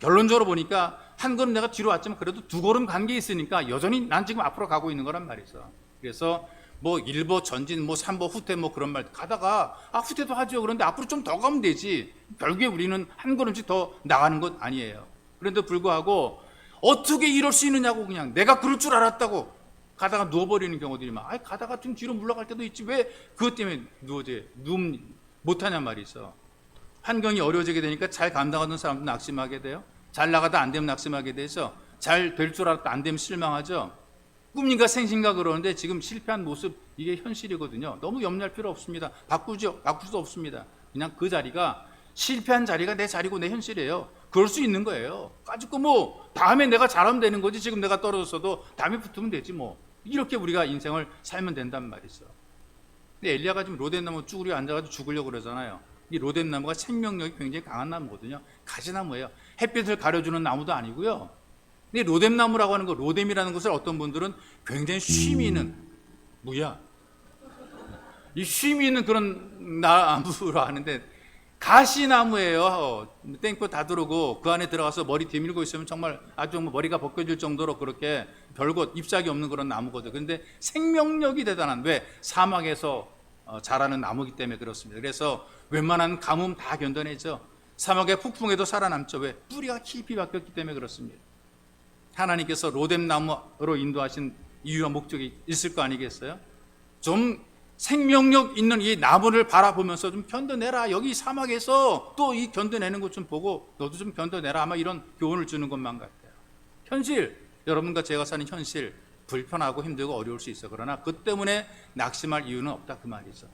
결론적으로 보니까 한 걸음 내가 뒤로 왔지만 그래도 두 걸음 간 게 있으니까 여전히 난 지금 앞으로 가고 있는 거란 말이죠. 그래서 뭐 1보 전진, 뭐 3보 후퇴 뭐 그런 말 가다가 후퇴도 하죠. 그런데 앞으로 좀 더 가면 되지. 결국에 우리는 한 걸음씩 더 나가는 것 아니에요. 그런데 불구하고 어떻게 이럴 수 있느냐고 그냥 내가 그럴 줄 알았다고 가다가 누워버리는 경우들이 많아. 가다가 좀 뒤로 물러갈 때도 있지. 왜 그것 때문에 못하냐 말이죠. 환경이 어려워지게 되니까 잘 감당하던 사람도 낙심하게 돼요. 잘 나가다 안 되면 낙심하게 되죠. 잘 될 줄 알았다 안 되면 실망하죠. 꿈인가 생신가 그러는데 지금 실패한 모습 이게 현실이거든요. 너무 염려할 필요 없습니다. 바꿀 수 없습니다. 그냥 그 자리가 실패한 자리가 내 자리고 내 현실이에요. 그럴 수 있는 거예요. 가지고 뭐 다음에 내가 잘하면 되는 거지. 지금 내가 떨어졌어도 다음에 붙으면 되지 뭐. 이렇게 우리가 인생을 살면 된단 말이죠. 근데 엘리야가 지금 로뎀나무 쭈그려 앉아가지고 죽으려고 그러잖아요. 이 로뎀나무가 생명력이 굉장히 강한 나무거든요. 가지나무예요. 햇빛을 가려주는 나무도 아니고요. 근데 로뎀나무라고 하는 거, 로뎀이라는 것을 어떤 분들은 굉장히 쉼이 있는 이 쉼이 있는 그런 나무로 하는데 가시나무예요. 땡볕 다 들어오고 그 안에 들어가서 머리 뒤밀고 있으면 정말 아주 머리가 벗겨질 정도로 그렇게 별것 잎사귀 없는 그런 나무거든요. 그런데 생명력이 대단한, 왜? 사막에서 자라는 나무기 때문에 그렇습니다. 그래서 웬만한 가뭄 다 견뎌내죠. 사막의 폭풍에도 살아남죠. 왜? 뿌리가 깊이 박혔기 때문에 그렇습니다. 하나님께서 로뎀나무로 인도하신 이유와 목적이 있을 거 아니겠어요? 좀 생명력 있는 이 나무를 바라보면서 좀 견뎌내라. 여기 사막에서 또 이 견뎌내는 것 좀 보고 너도 좀 견뎌내라. 아마 이런 교훈을 주는 것만 같아요. 현실, 여러분과 제가 사는 현실, 불편하고 힘들고 어려울 수 있어. 그러나 그 때문에 낙심할 이유는 없다, 그 말이죠.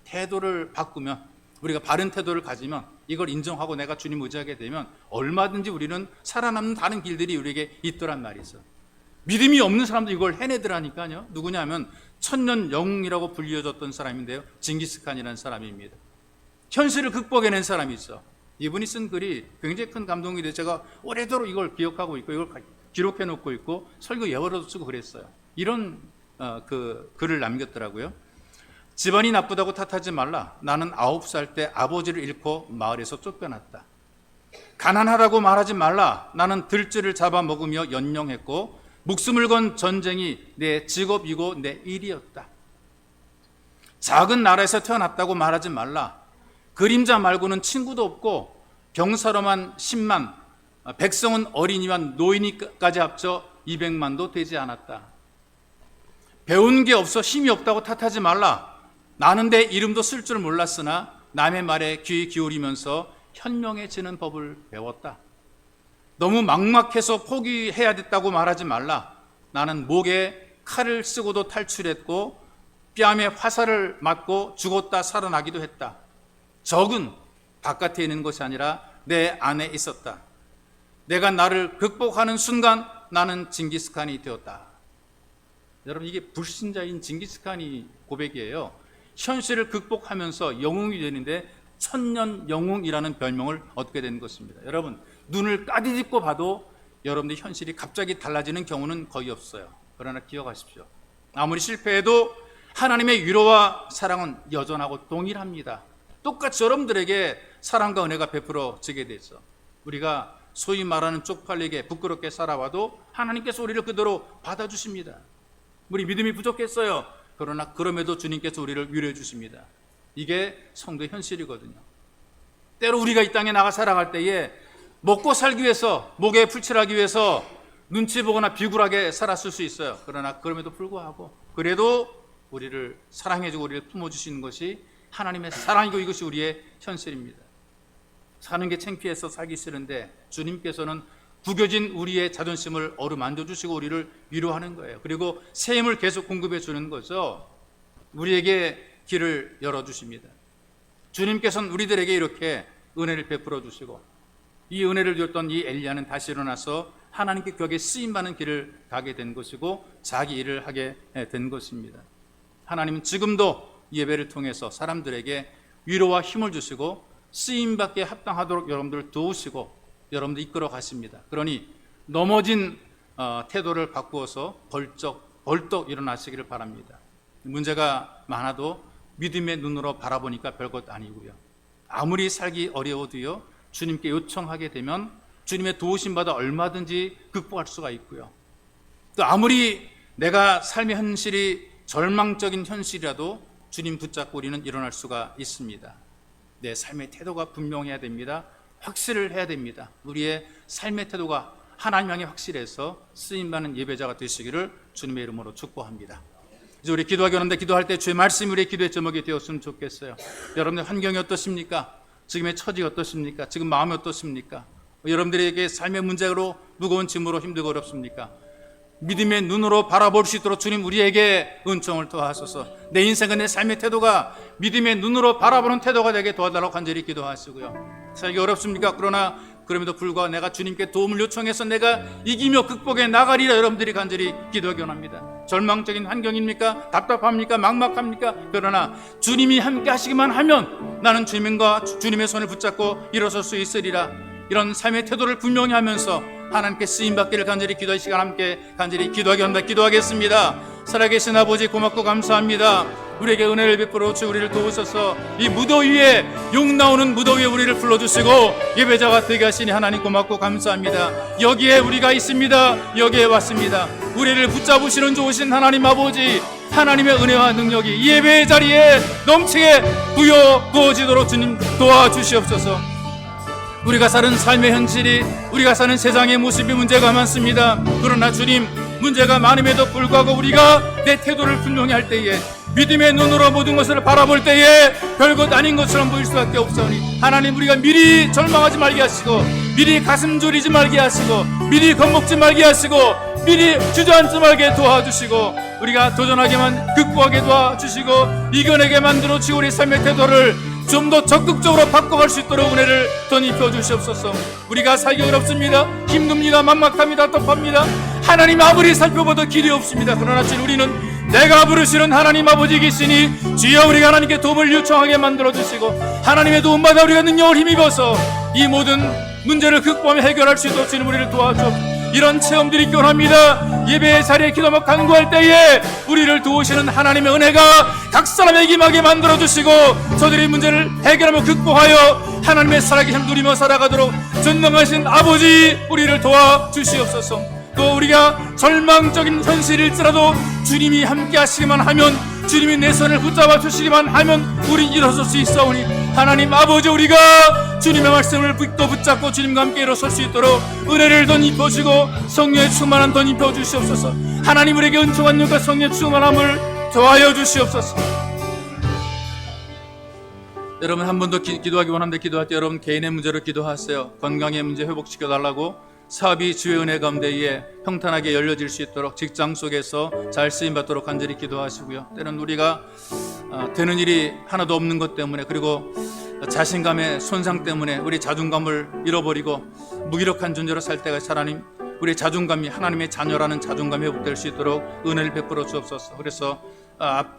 태도를 바꾸면, 우리가 바른 태도를 가지면, 이걸 인정하고 내가 주님 의지하게 되면 얼마든지 우리는 살아남는 다른 길들이 우리에게 있더란 말이죠. 믿음이 없는 사람도 이걸 해내더라니까요. 누구냐 하면 천년 영웅이라고 불려졌던 사람인데요, 징기스칸이라는 사람입니다. 현실을 극복해낸 사람이죠. 이분이 쓴 글이 굉장히 큰 감동이 돼서 제가 오래도록 이걸 기억하고 있고 이걸 기록해 놓고 있고 설교 예화로도 쓰고 그랬어요. 이런 그 글을 남겼더라고요. 집안이 나쁘다고 탓하지 말라. 나는 9살 때 아버지를 잃고 마을에서 쫓겨났다. 가난하다고 말하지 말라. 나는 들쥐를 잡아먹으며 연영했고 목숨을 건 전쟁이 내 직업이고 내 일이었다. 작은 나라에서 태어났다고 말하지 말라. 그림자 말고는 친구도 없고 병사로만 10만, 백성은 어린이만 노인이까지 합쳐 200만도 되지 않았다. 배운 게 없어 힘이 없다고 탓하지 말라. 나는 내 이름도 쓸 줄 몰랐으나 남의 말에 귀 기울이면서 현명해지는 법을 배웠다. 너무 막막해서 포기해야 됐다고 말하지 말라. 나는 목에 칼을 쓰고도 탈출했고 뺨에 화살을 맞고 죽었다 살아나기도 했다. 적은 바깥에 있는 것이 아니라 내 안에 있었다. 내가 나를 극복하는 순간 나는 징기스칸이 되었다. 여러분, 이게 불신자인 징기스칸이 고백이에요. 현실을 극복하면서 영웅이 되는데 천년 영웅이라는 별명을 얻게 된 것입니다. 여러분, 눈을 까디집고 봐도 여러분들의 현실이 갑자기 달라지는 경우는 거의 없어요. 그러나 기억하십시오. 아무리 실패해도 하나님의 위로와 사랑은 여전하고 동일합니다. 똑같이 여러분들에게 사랑과 은혜가 베풀어지게 되죠. 우리가 소위 말하는 쪽팔리게 부끄럽게 살아와도 하나님께서 우리를 그대로 받아주십니다. 우리 믿음이 부족했어요. 그러나 그럼에도 주님께서 우리를 위로해 주십니다. 이게 성도의 현실이거든요. 때로 우리가 이 땅에 나가 살아갈 때에 먹고 살기 위해서, 목에 풀칠하기 위해서 눈치 보거나 비굴하게 살았을 수 있어요. 그러나 그럼에도 불구하고 그래도 우리를 사랑해주고 우리를 품어주시는 것이 하나님의 사랑이고 이것이 우리의 현실입니다. 사는 게 창피해서 살기 싫은데 주님께서는 구겨진 우리의 자존심을 어루만져 주시고 우리를 위로하는 거예요. 그리고 새 힘을 계속 공급해 주는 거죠. 우리에게 길을 열어주십니다. 주님께서는 우리들에게 이렇게 은혜를 베풀어 주시고 이 은혜를 줬던 이 엘리야는 다시 일어나서 하나님께 격에 쓰임받는 길을 가게 된 것이고 자기 일을 하게 된 것입니다. 하나님은 지금도 예배를 통해서 사람들에게 위로와 힘을 주시고 쓰임받게 합당하도록 여러분들을 도우시고 여러분들 이끌어 가십니다. 그러니 넘어진 태도를 바꾸어서 벌떡 일어나시기를 바랍니다. 문제가 많아도 믿음의 눈으로 바라보니까 별것 아니고요. 아무리 살기 어려워도요, 주님께 요청하게 되면 주님의 도우심 받아 얼마든지 극복할 수가 있고요. 또 아무리 내가 삶의 현실이 절망적인 현실이라도 주님 붙잡고 우리는 일어날 수가 있습니다. 내 삶의 태도가 분명해야 됩니다. 확실을 해야 됩니다. 우리의 삶의 태도가 하나님 향해 확실해서 쓰임받는 예배자가 되시기를 주님의 이름으로 축복합니다. 이제 우리 기도하기 원하는데 기도할 때 주의 말씀이 우리의 기도의 제목이 되었으면 좋겠어요. 여러분의 환경이 어떠십니까? 지금의 처지가 어떠십니까? 지금 마음이 어떠십니까? 여러분들에게 삶의 문제로 무거운 짐으로 힘들고 어렵습니까? 믿음의 눈으로 바라볼 수 있도록 주님 우리에게 은총을 더하소서. 내 인생은 내 삶의 태도가 믿음의 눈으로 바라보는 태도가 되게 도와달라고 간절히 기도하시고요. 살기 어렵습니까? 그러나 그럼에도 불구하고 내가 주님께 도움을 요청해서 내가 이기며 극복해 나가리라 여러분들이 간절히 기도하기 원합니다. 절망적인 환경입니까? 답답합니까? 막막합니까? 그러나 주님이 함께 하시기만 하면 나는 주님과 주님의 손을 붙잡고 일어설 수 있으리라. 이런 삶의 태도를 분명히 하면서 하나님께 쓰임받기를 간절히 기도할 시간 함께 간절히 기도하기 원합니다. 기도하겠습니다. 살아계신 아버지 고맙고 감사합니다. 우리에게 은혜를 베풀어 주시고 우리를 도우셔서 이 무더위에 욕 나오는 무더위에 우리를 불러주시고 예배자가 되게 하시니 하나님 고맙고 감사합니다. 여기에 우리가 있습니다. 여기에 왔습니다. 우리를 붙잡으시는 좋으신 하나님 아버지, 하나님의 은혜와 능력이 이 예배의 자리에 넘치게 부어지도록 주님 도와주시옵소서. 우리가 사는 삶의 현실이, 우리가 사는 세상의 모습이 문제가 많습니다. 그러나 주님, 문제가 많음에도 불구하고 우리가 내 태도를 분명히 할 때에, 믿음의 눈으로 모든 것을 바라볼 때에 별것 아닌 것처럼 보일 수밖에 없사오니 하나님, 우리가 미리 절망하지 말게 하시고, 미리 가슴 졸이지 말게 하시고, 미리 겁먹지 말게 하시고, 미리 주저앉지 말게 도와주시고, 우리가 도전하게만 극복하게 도와주시고 이겨내게 만들어주시고 우리 삶의 태도를 좀 더 적극적으로 바꿔갈 수 있도록 은혜를 덧입혀 주시옵소서. 우리가 살기 어렵습니다. 힘듭니다. 막막합니다. 답답합니다. 하나님 아무리 살펴봐도 길이 없습니다. 그러나 지금 우리는 내가 부르시는 하나님 아버지 계시니 주여 우리가 하나님께 도움을 요청하게 만들어주시고 하나님의 도움받아 우리가 능력을 힘입어서 이 모든 문제를 극복하며 해결할 수 있도록 주님 우리를 도와주옵소서. 이런 체험들이 있기 원합니다. 예배의 자리에 기도하며 간구할 때에 우리를 도우시는 하나님의 은혜가 각 사람에게 임하게 만들어주시고 저들의 문제를 해결하며 극복하여 하나님의 살아계심을 누리며 살아가도록 전능하신 아버지 우리를 도와주시옵소서. 또 우리가 절망적인 현실일지라도 주님이 함께 하시기만 하면, 주님이 내 손을 붙잡아 주시기만 하면 우린 일어설 수 있사오니 하나님 아버지, 우리가 주님의 말씀을 또 붙잡고 주님과 함께 일어설 수 있도록 은혜를 덧입혀주시고 성령의 충만한 덧입혀 주시옵소서. 하나님, 우리에게 은총한 능력과 성령의 충만함을 더하여 주시옵소서. 여러분, 한 번 더 기도하기 원합니다. 기도할 때 여러분 개인의 문제로 기도하세요. 건강의 문제 회복시켜달라고, 사업이 주의 은혜 가운데에 평탄하게 열려질 수 있도록 직장 속에서 잘 쓰임받도록 간절히 기도하시고요. 때는 우리가 되는 일이 하나도 없는 것 때문에, 그리고 자신감의 손상 때문에 우리 자존감을 잃어버리고 무기력한 존재로 살 때가 있어. 하나님, 우리의 자존감이 하나님의 자녀라는 자존감이 회복될 수 있도록 은혜를 베풀어 주옵소서. 그래서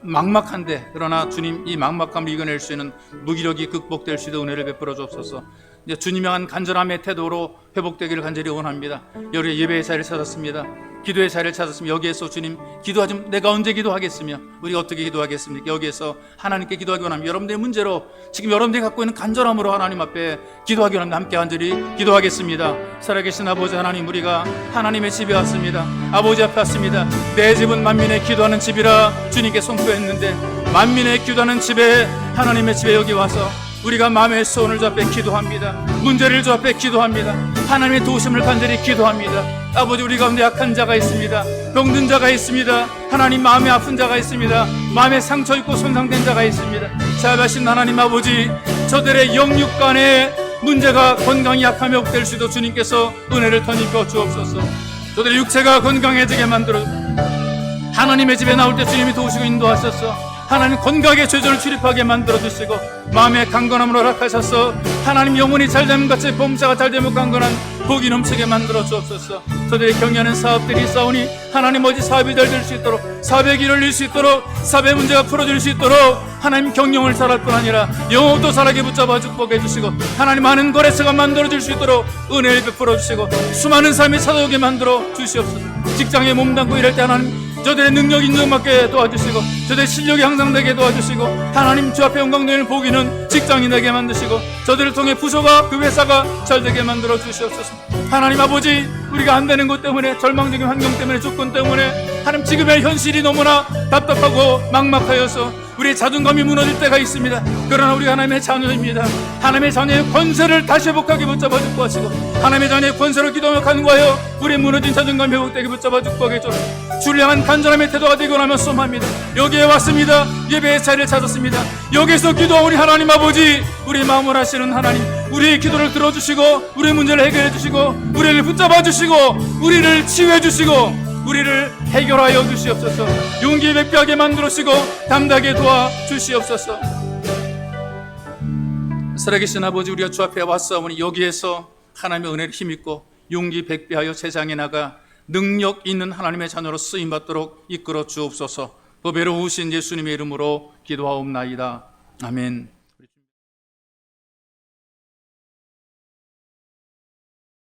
막막한데, 그러나 주님 이 막막함을 이겨낼 수 있는 무기력이 극복될 수 있도록 은혜를 베풀어 주옵소서. 이제 주님 향한 간절함의 태도로 회복되기를 간절히 원합니다. 여기 예배의 자리를 찾았습니다. 기도의 자리를 찾았으면 여기에서 주님, 기도하지, 내가 언제 기도하겠으며 우리가 어떻게 기도하겠습니까? 여기에서 하나님께 기도하기 원합니다. 여러분들의 문제로, 지금 여러분들이 갖고 있는 간절함으로 하나님 앞에 기도하기 원합니다. 함께 간절히 기도하겠습니다. 살아계신 아버지 하나님, 우리가 하나님의 집에 왔습니다. 아버지 앞에 왔습니다. 내 집은 만민의 기도하는 집이라 주님께 선포했는데, 만민의 기도하는 집에, 하나님의 집에 여기 와서 우리가 마음의 소원을 주 앞에 기도합니다. 문제를 주 앞에 기도합니다. 하나님의 도우심을 간절히 기도합니다. 아버지, 우리 가운데 약한 자가 있습니다. 병든 자가 있습니다. 하나님, 마음에 아픈 자가 있습니다. 마음에 상처 있고 손상된 자가 있습니다. 자비하신 하나님 아버지, 저들의 영육간의 문제가 건강이 약하며 회복될 수도 주님께서 은혜를 덧입혀 주옵소서. 저들의 육체가 건강해지게 만들어 하나님의 집에 나올 때 주님이 도우시고 인도하셔서 하나님 건강하게 죄전을 출입하게 만들어주시고 마음의 강건함으로 허락하셔서 하나님 영혼이 잘되면 같이 범사가 잘되면 강건한 복이 넘치게 만들어 주옵소서. 저들이 경영하는 사업들이 있사오니 하나님 어디 사업이 잘 될 수 있도록, 사업의 길을 열릴 수 있도록, 사업의 문제가 풀어질 수 있도록 하나님 경영을 잘할 뿐 아니라 영혼도 살아게 붙잡아 축복해 주시고 하나님 많은 거래처가 만들어질 수 있도록 은혜를 베풀어 주시고 수많은 삶이 찾아오게 만들어 주시옵소서. 직장에 몸담고 일할 때 하나님 저들의 능력 인정받게 도와주시고 저들의 실력이 향상되게 도와주시고 하나님 주 앞에 영광 되는 복이는 직장이 되게 만드시고 저들을 통해 부서가, 그 회사가 잘되게 만들어 주시옵소서. 하나님 아버지, 우리가 안 되는 것 때문에, 절망적인 환경 때문에, 조건 때문에 하나님 지금의 현실이 너무나 답답하고 막막하여서 우리의 자존감이 무너질 때가 있습니다. 그러나 우리 하나님의 자녀입니다. 하나님의 자녀의 권세를 다시 회복하게 붙잡아 주고 하시고 하나님의 자녀의 권세를 기도하며 간구하여 우리의 무너진 자존감이 회복되게 붙잡아 주고 하겠죠. 주를 향한 간절함의 태도가 되고 나면 소망합니다. 여기에 왔습니다. 예배의 자리를 찾았습니다. 여기서 기도한 우리 하나님 아버지, 우리 마음을 하시는 하나님, 우리의 기도를 들어주시고 우리의 문제를 해결해 주시고 우리를 붙잡아 주시고 우리를 치유해 주시고 우리를 해결하여 주시옵소서. 용기 백배하게 만들어주시고 담대하게 도와주시옵소서. 살아계신 아버지, 우리가 주 앞에 왔사오니 여기에서 하나님의 은혜를 힘입고 용기 백배하여 세상에 나가 능력 있는 하나님의 자녀로 쓰임받도록 이끌어 주옵소서. 보배로 오신 예수님의 이름으로 기도하옵나이다. 아멘.